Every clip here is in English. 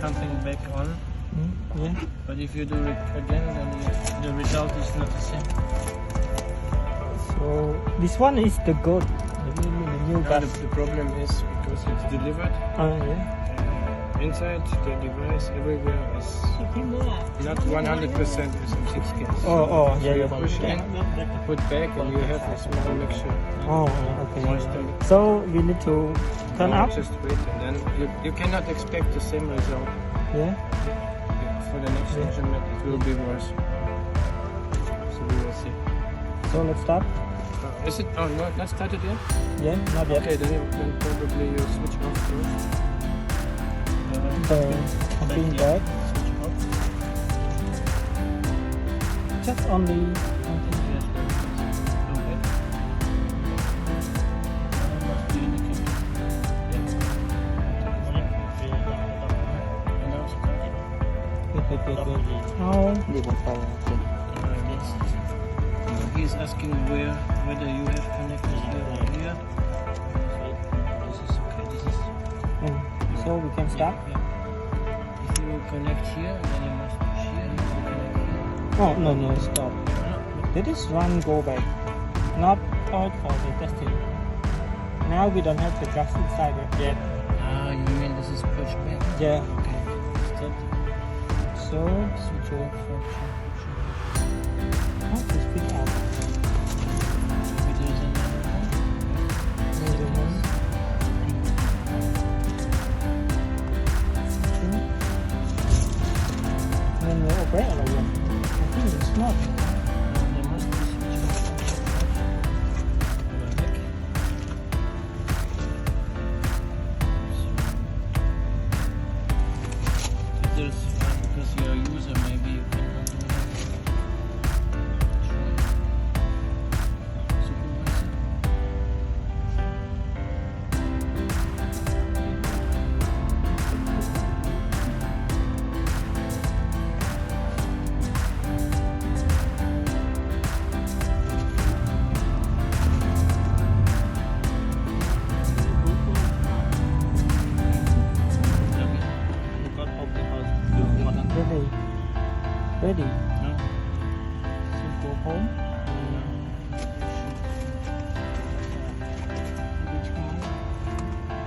something back on. Yeah. But if you do it again, then the result is not the same. So this one is the good. The new Now gas. the problem is because it's delivered. Yeah. Inside the device, everywhere is not 100% SF6 gas. Oh, So yeah, you yeah. push in, put back, and you have a small mixture. Oh, okay. Moisture. So we need to turn Now up. just wait, and then you cannot expect the same result. Yeah. For the next measurement, it will be worse. So we will see. So let's start. Is it? Oh, no, not started yet? Yeah, not yet. Okay, then probably you switch off first. So pumping back. Switch off. Just only. Yes, okay. Must be indicated. Oh. He is asking whether you have connected here or here. This is okay. This is. So we can start. Yeah. If you connect here, then you must push here. If you connect here. Oh no, stop. Let us run go back. Not out for the testing. Now we don't have the gas inside yet. Ah, you mean this is push back? Yeah. Okay. Stop. So Switch off function. how to speed up? Maybe there's another one. Measurement. Then we'll operate or what? I think it's not. There must be switch off function. Go back. If there's because you're a user, maybe you cannot do that. Supervisor. Ready. No. So go home. Which one?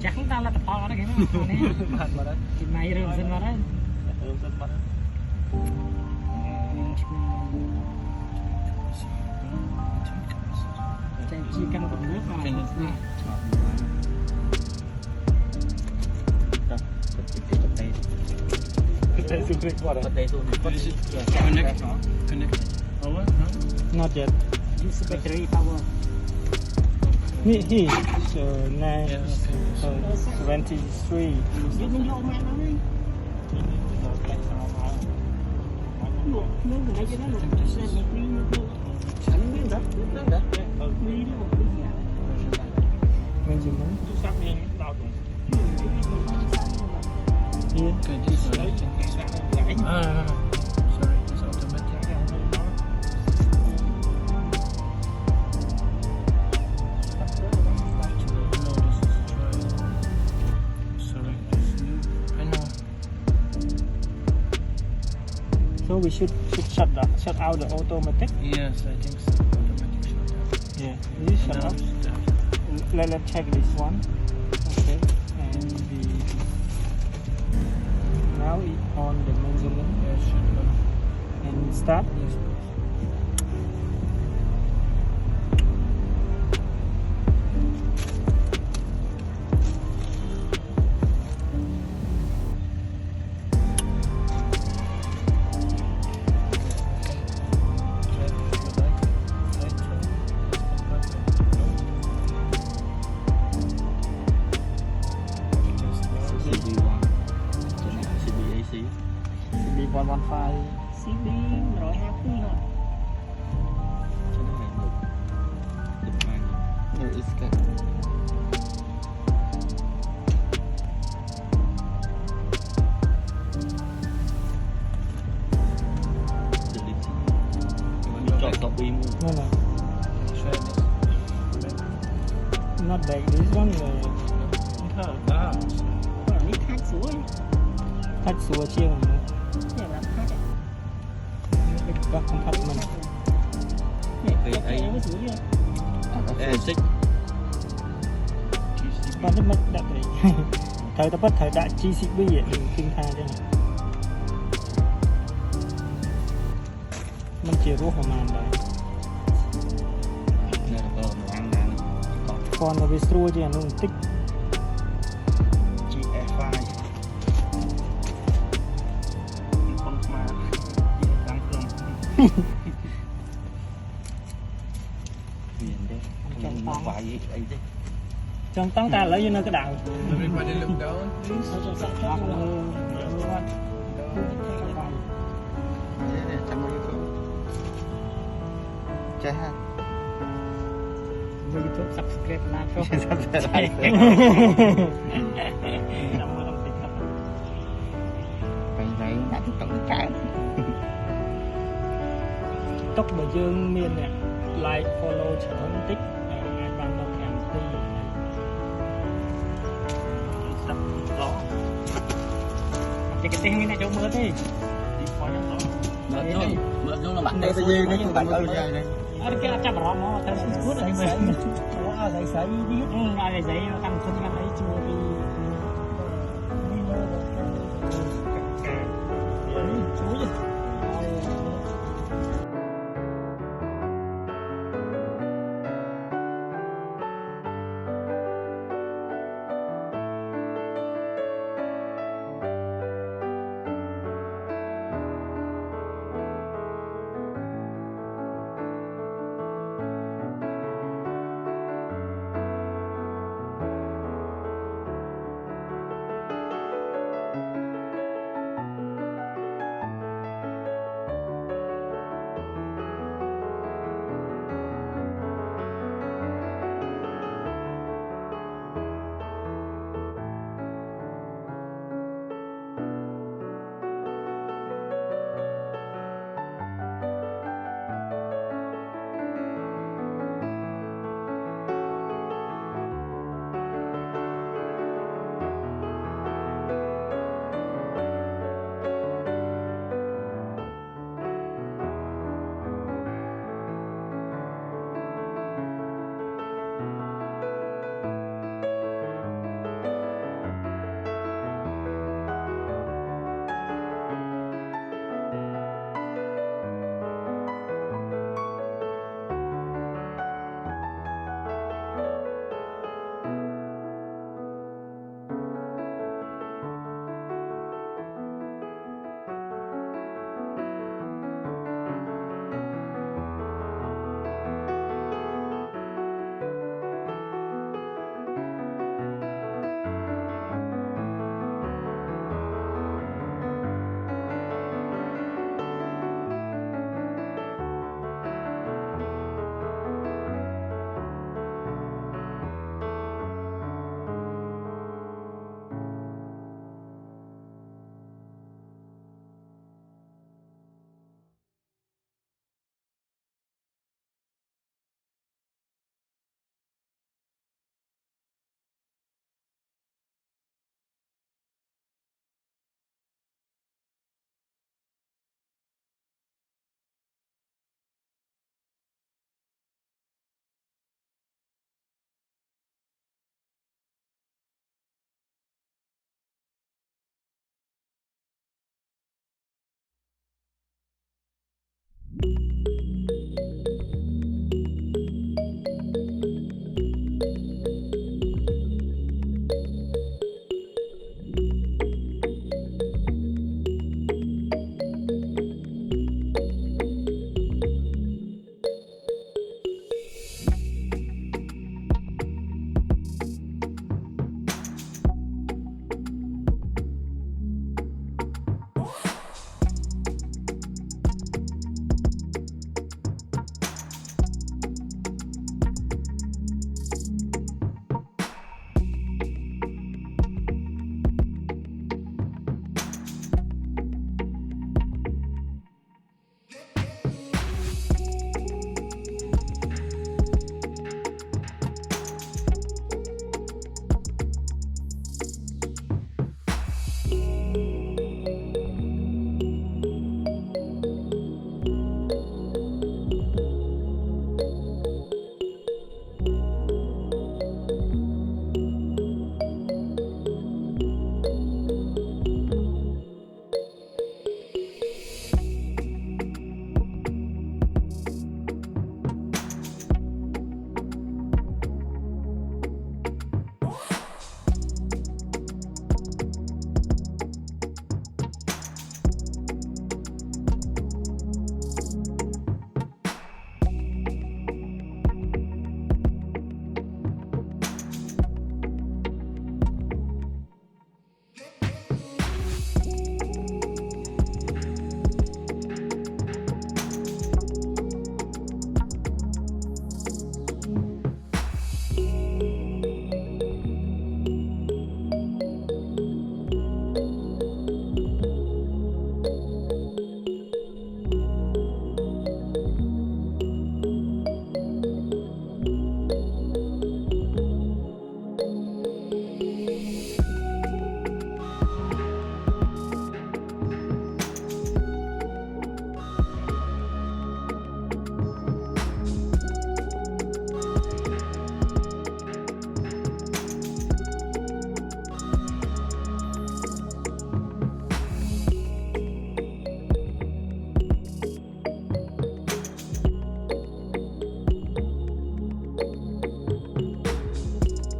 Chắc chúng ta là tập to đó kìa mấy bạn này. Chừng này rừng sinh vào đấy. Chỉ cần một nước mà Can này. What is it? Connect. Connect. Power? No? Not yet. Use battery power. Here. So now Yeah, okay. so 23. Vô mẹ nó đi. Nước mình lấy cho nó được. Xem một ly nước luôn. Chẳng biết đất. Ly nó một ly nhà. Measurement. Here. Okay, this is sorry, it's automatic. No, this is trial. Sorry, this is new. I know. So we should shut out the automatic. Yes, I think so. Automatic shutdown. Yeah. This shut Now off. start. Let's check this one. Okay. And now it on the measurement Yes, shut off. and start. Yes, please. CB115. CB 120 thôi. No, no, Try this. not bad. This one Còn đi thắt xuống thắt xua chiên mà để làm thắt đấy. các con thắt mình. Để cái nó xuống đi. SF6. Bạn rất mất đặt đấy. Thời ta bắt thời đại chi sĩ bây giờ kinh tha thế này. Mình chỉ rút vào màn đấy. Còn là về stru chứ nó tích. SF5. Con mà tăng cường. Huyền đấy. Không phải gì ấy đấy. Trong tăng ta lấy cho nó cái đảo. Everybody look down, please. Nó cho sẵn cho YouTube subscript là cho TikTok bởi dương miền nè, like, follow, trở nên tích, ai bạn đọc kèm tí. Sắp rõ. Chỉ cái tiếng này cho mưa đi. Đi khỏi nó rõ. Mượn vô là bạn đây bây giờ đấy, bạn ơi dài này. Cái chắp rõ nó, theo sức hút rồi mình. Đấy sấy đi. Ai giấy nó căn không căn ấy chưa đi. Chúi rồi.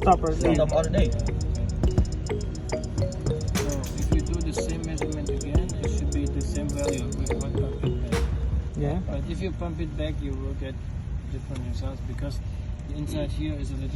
stopper. Stop on the day. So if you do the same measurement again, it should be the same value. We can't pump it back. Yeah. But if you pump it back, you will get different results because the inside here is a little